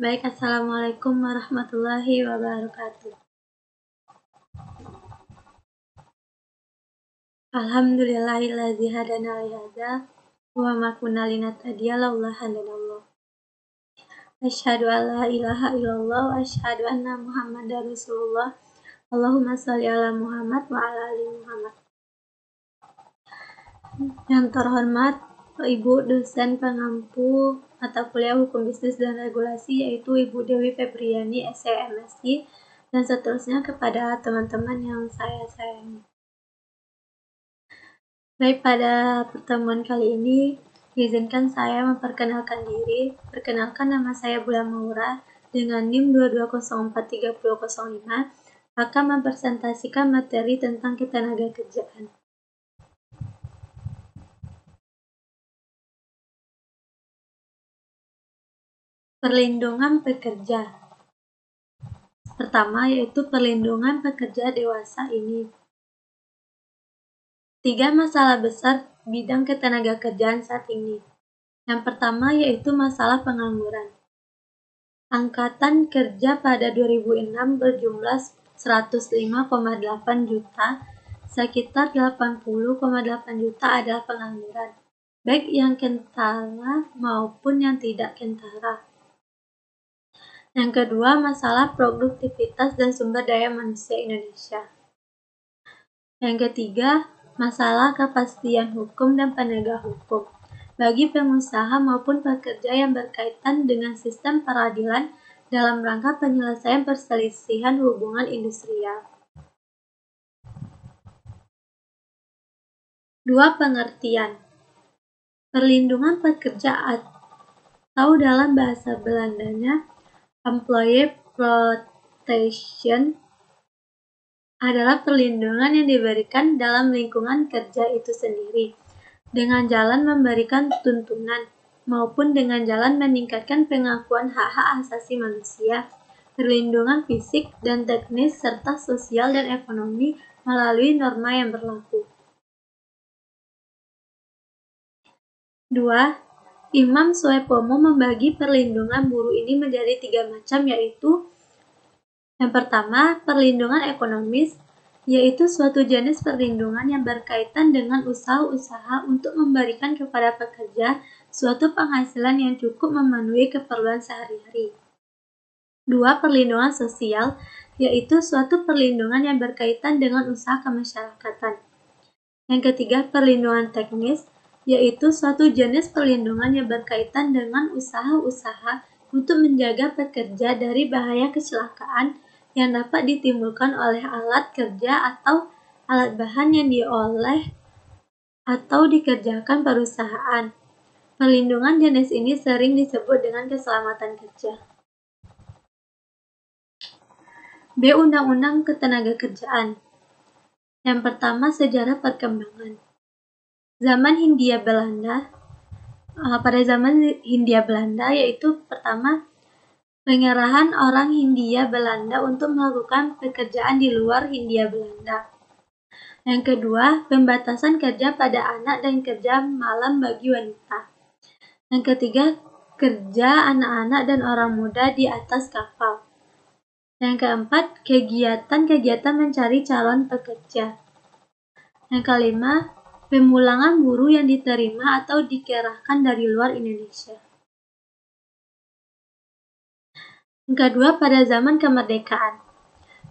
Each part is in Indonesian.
Baik, Assalamualaikum warahmatullahi wabarakatuh. Alhamdulillahilladzi hadana li hadza wa ma kunna linahtadiya laula hadanallah. Asyhadu an la ilaha illallah wa asyhadu anna Muhammadar Rasulullah. Allahumma shalli ala Muhammad wa ala ali Muhammad. Yang terhormat Ibu dosen pengampu mata kuliah Hukum Bisnis dan Regulasi, yaitu Ibu Dewi Febriani, SCMSI, dan seterusnya kepada teman-teman yang saya sayangi. Baik, pada pertemuan kali ini, izinkan saya memperkenalkan diri. Perkenalkan, nama saya Bulan Maura dengan NIM 2204305 akan mempresentasikan materi tentang ketenagakerjaan. Perlindungan pekerja. Pertama, yaitu perlindungan pekerja dewasa ini. 3 masalah besar bidang ketenagakerjaan saat ini. Yang pertama yaitu masalah pengangguran. Angkatan kerja pada 2006 berjumlah 105,8 juta, sekitar 80,8 juta adalah pengangguran, baik yang kentara maupun yang tidak kentara. Yang kedua, masalah produktivitas dan sumber daya manusia Indonesia. Yang ketiga, masalah kepastian hukum dan penegak hukum bagi pengusaha maupun pekerja yang berkaitan dengan sistem peradilan dalam rangka penyelesaian perselisihan hubungan industrial. 2. Pengertian. Perlindungan pekerja atau dalam bahasa Belandanya Employee Protection adalah perlindungan yang diberikan dalam lingkungan kerja itu sendiri, dengan jalan memberikan tuntunan, maupun dengan jalan meningkatkan pengakuan hak-hak asasi manusia, perlindungan fisik dan teknis, serta sosial dan ekonomi melalui norma yang berlaku. 2. Imam Suepomo membagi perlindungan buruh ini menjadi 3 macam, yaitu yang pertama, perlindungan ekonomis, yaitu suatu jenis perlindungan yang berkaitan dengan usaha-usaha untuk memberikan kepada pekerja suatu penghasilan yang cukup memenuhi keperluan sehari-hari. 2. Perlindungan sosial, yaitu suatu perlindungan yang berkaitan dengan usaha kemasyarakatan. Yang ketiga, perlindungan teknis, yaitu suatu jenis perlindungan yang berkaitan dengan usaha-usaha untuk menjaga pekerja dari bahaya kecelakaan yang dapat ditimbulkan oleh alat kerja atau alat bahan yang diolah atau dikerjakan perusahaan. Perlindungan jenis ini sering disebut dengan keselamatan kerja. B. Undang-Undang Ketenagakerjaan. Yang pertama, sejarah perkembangan. Pada zaman Hindia Belanda, yaitu pertama, pengerahan orang Hindia Belanda untuk melakukan pekerjaan di luar Hindia Belanda. Yang kedua, pembatasan kerja pada anak dan kerja malam bagi wanita. Yang ketiga, kerja anak-anak dan orang muda di atas kapal. Yang keempat, kegiatan-kegiatan mencari calon pekerja. Yang kelima, pemulangan buruh yang diterima atau dikerahkan dari luar Indonesia. Yang kedua, pada zaman kemerdekaan.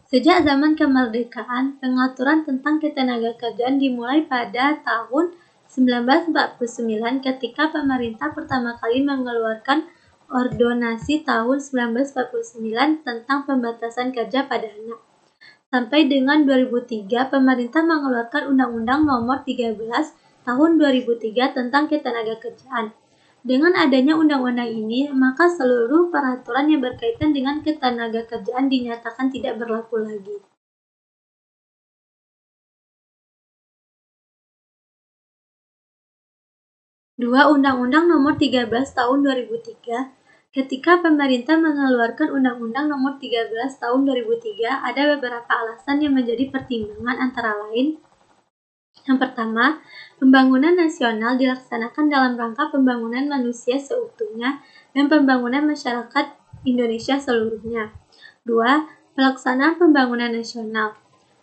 Sejak zaman kemerdekaan, pengaturan tentang ketenagakerjaan dimulai pada tahun 1949 ketika pemerintah pertama kali mengeluarkan Ordonansi tahun 1949 tentang pembatasan kerja pada anak. Sampai dengan 2003, pemerintah mengeluarkan Undang-Undang Nomor 13 Tahun 2003 tentang Ketenagakerjaan. Dengan adanya undang-undang ini, maka seluruh peraturan yang berkaitan dengan ketenagakerjaan dinyatakan tidak berlaku lagi. Dua, Undang-Undang Nomor 13 Tahun 2003. Ketika pemerintah mengeluarkan Undang-Undang Nomor 13 Tahun 2003, ada beberapa alasan yang menjadi pertimbangan, antara lain: yang pertama, pembangunan nasional dilaksanakan dalam rangka pembangunan manusia seutuhnya dan pembangunan masyarakat Indonesia seluruhnya. 2. Pelaksanaan pembangunan nasional.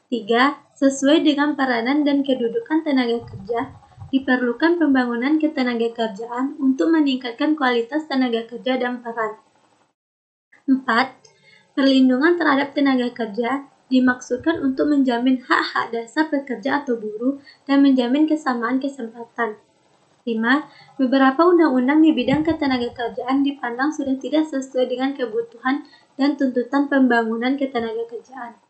3. Sesuai dengan peranan dan kedudukan tenaga kerja, diperlukan pembangunan ketenagakerjaan untuk meningkatkan kualitas tenaga kerja dan peran. 4. Perlindungan terhadap tenaga kerja dimaksudkan untuk menjamin hak-hak dasar pekerja atau buruh dan menjamin kesamaan kesempatan. 5. Beberapa undang-undang di bidang ketenagakerjaan dipandang sudah tidak sesuai dengan kebutuhan dan tuntutan pembangunan ketenagakerjaan.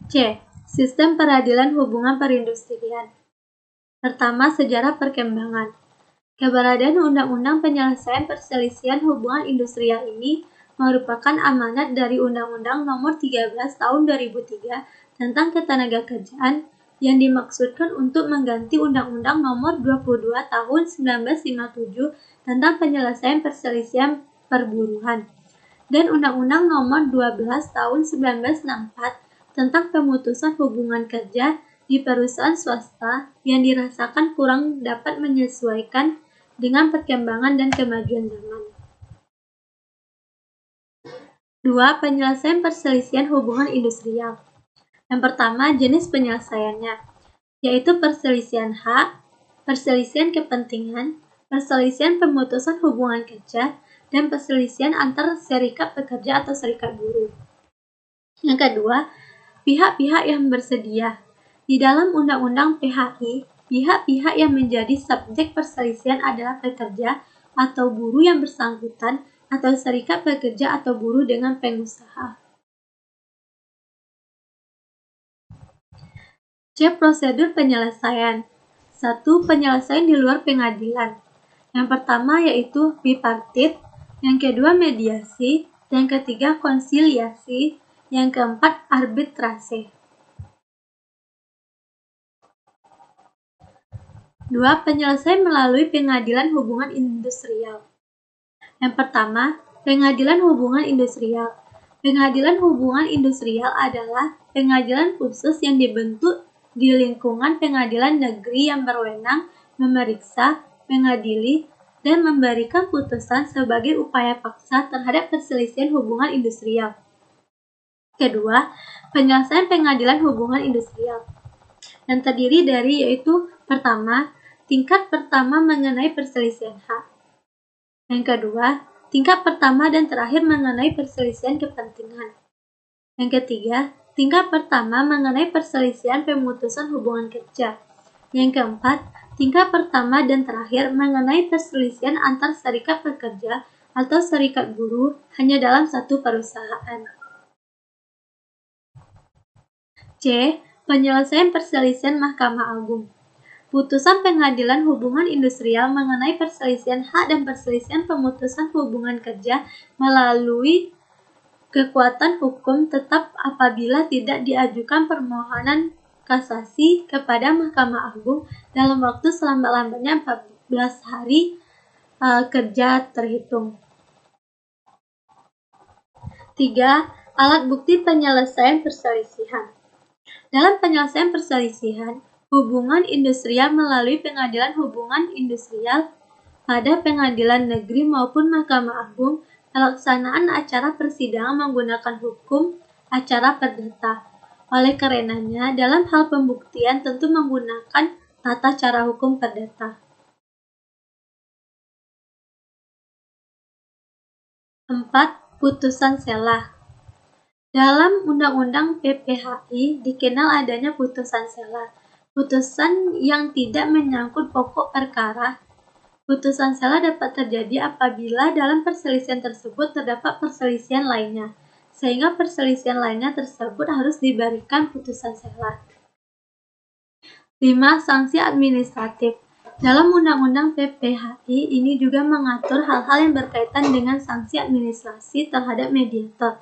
C. Sistem peradilan hubungan perindustrian. Pertama, sejarah perkembangan. Keberadaan Undang-Undang Penyelesaian Perselisihan Hubungan Industrial ini merupakan amanat dari Undang-Undang Nomor 13 Tahun 2003 tentang Ketenagakerjaan yang dimaksudkan untuk mengganti Undang-Undang Nomor 22 Tahun 1957 tentang Penyelesaian Perselisihan Perburuhan dan Undang-Undang Nomor 12 Tahun 1964 tentang pemutusan hubungan kerja di perusahaan swasta yang dirasakan kurang dapat menyesuaikan dengan perkembangan dan kemajuan zaman. 2. Penyelesaian perselisihan hubungan industrial. Yang pertama, jenis penyelesaiannya, yaitu perselisihan hak, perselisihan kepentingan, perselisihan pemutusan hubungan kerja, dan perselisihan antar serikat pekerja atau serikat buruh. Yang kedua, pihak-pihak yang bersedia. Di dalam Undang-Undang PHI, pihak-pihak yang menjadi subjek perselisihan adalah pekerja atau buruh yang bersangkutan atau serikat pekerja atau buruh dengan pengusaha. C. Prosedur penyelesaian. 1. Penyelesaian di luar pengadilan. Yang pertama yaitu bipartit, yang kedua mediasi, yang ketiga konsiliasi, yang keempat arbitrase. 2. Penyelesaian melalui pengadilan hubungan industrial. Yang pertama, pengadilan hubungan industrial. Pengadilan hubungan industrial adalah pengadilan khusus yang dibentuk di lingkungan pengadilan negeri yang berwenang memeriksa, mengadili, dan memberikan putusan sebagai upaya paksa terhadap perselisihan hubungan industrial. Kedua, penyelesaian pengadilan hubungan industrial yang terdiri dari yaitu pertama, tingkat pertama mengenai perselisihan hak. Yang kedua, tingkat pertama dan terakhir mengenai perselisihan kepentingan. Yang ketiga, tingkat pertama mengenai perselisihan pemutusan hubungan kerja. Yang keempat, tingkat pertama dan terakhir mengenai perselisihan antar serikat pekerja atau serikat buruh hanya dalam satu perusahaan. C. Penyelesaian perselisihan Mahkamah Agung. Putusan pengadilan hubungan industrial mengenai perselisihan hak dan perselisihan pemutusan hubungan kerja melalui kekuatan hukum tetap apabila tidak diajukan permohonan kasasi kepada Mahkamah Agung dalam waktu selambat-lambatnya 14 hari kerja terhitung. 3. Alat bukti penyelesaian perselisihan. Dalam penyelesaian perselisihan hubungan industrial melalui pengadilan hubungan industrial pada pengadilan negeri maupun Mahkamah Agung, pelaksanaan acara persidangan menggunakan hukum acara perdata. Oleh karenanya, dalam hal pembuktian tentu menggunakan tata cara hukum perdata. 4. Putusan selah. Dalam Undang-Undang PPHI dikenal adanya putusan selah, putusan yang tidak menyangkut pokok perkara. Putusan selah dapat terjadi apabila dalam perselisihan tersebut terdapat perselisihan lainnya, sehingga perselisihan lainnya tersebut harus diberikan putusan selah. 5. Sanksi administratif. Dalam Undang-Undang PPHI ini juga mengatur hal-hal yang berkaitan dengan sanksi administrasi terhadap mediator,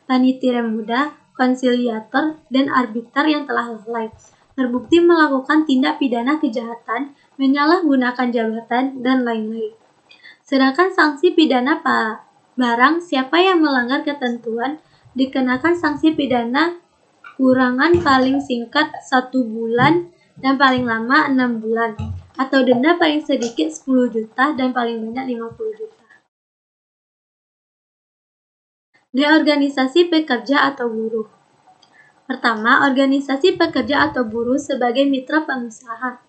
panitia muda, konsiliator, dan arbiter yang telah lalai, terbukti melakukan tindak pidana kejahatan, menyalahgunakan jabatan, dan lain-lain. Sedangkan sanksi pidana barang siapa yang melanggar ketentuan dikenakan sanksi pidana kurangan paling singkat 1 bulan dan paling lama 6 bulan. atau denda paling sedikit 10 juta dan paling banyak 50 juta. Reorganisasi pekerja atau buruh. Pertama, organisasi pekerja atau buruh sebagai mitra pengusaha.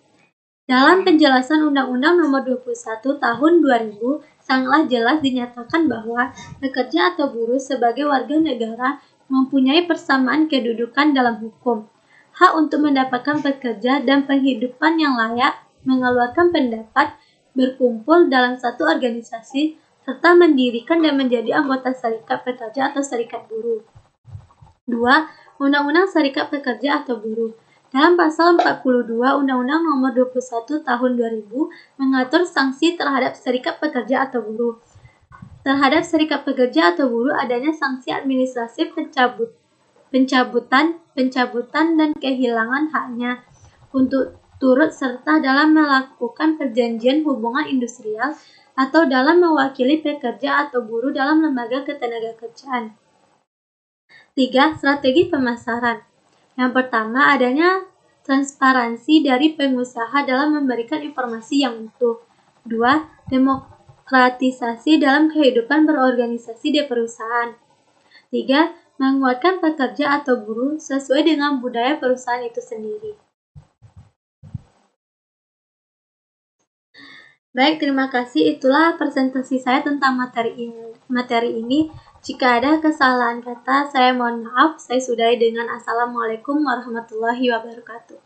Dalam penjelasan Undang-Undang Nomor 21 Tahun 2000, sangatlah jelas dinyatakan bahwa pekerja atau buruh sebagai warga negara mempunyai persamaan kedudukan dalam hukum, hak untuk mendapatkan pekerja dan penghidupan yang layak, mengeluarkan pendapat, berkumpul dalam satu organisasi, serta mendirikan dan menjadi anggota serikat pekerja atau serikat buruh. 2. Undang-Undang Serikat Pekerja atau Buruh. Dalam pasal 42 Undang-Undang Nomor 21 Tahun 2000 mengatur sanksi terhadap serikat pekerja atau buruh. Terhadap serikat pekerja atau buruh adanya sanksi administratif pencabutan dan kehilangan haknya untuk turut serta dalam melakukan perjanjian hubungan industrial atau dalam mewakili pekerja atau buruh dalam lembaga ketenagakerjaan. 3. Strategi pemasaran. Yang pertama, adanya transparansi dari pengusaha dalam memberikan informasi yang utuh. 2. Demokratisasi dalam kehidupan berorganisasi di perusahaan. 3. Menguatkan pekerja atau buruh sesuai dengan budaya perusahaan itu sendiri. Baik, terima kasih. Itulah presentasi saya tentang materi ini. Jika ada kesalahan kata, saya mohon maaf. Saya sudahi dengan Assalamualaikum warahmatullahi wabarakatuh.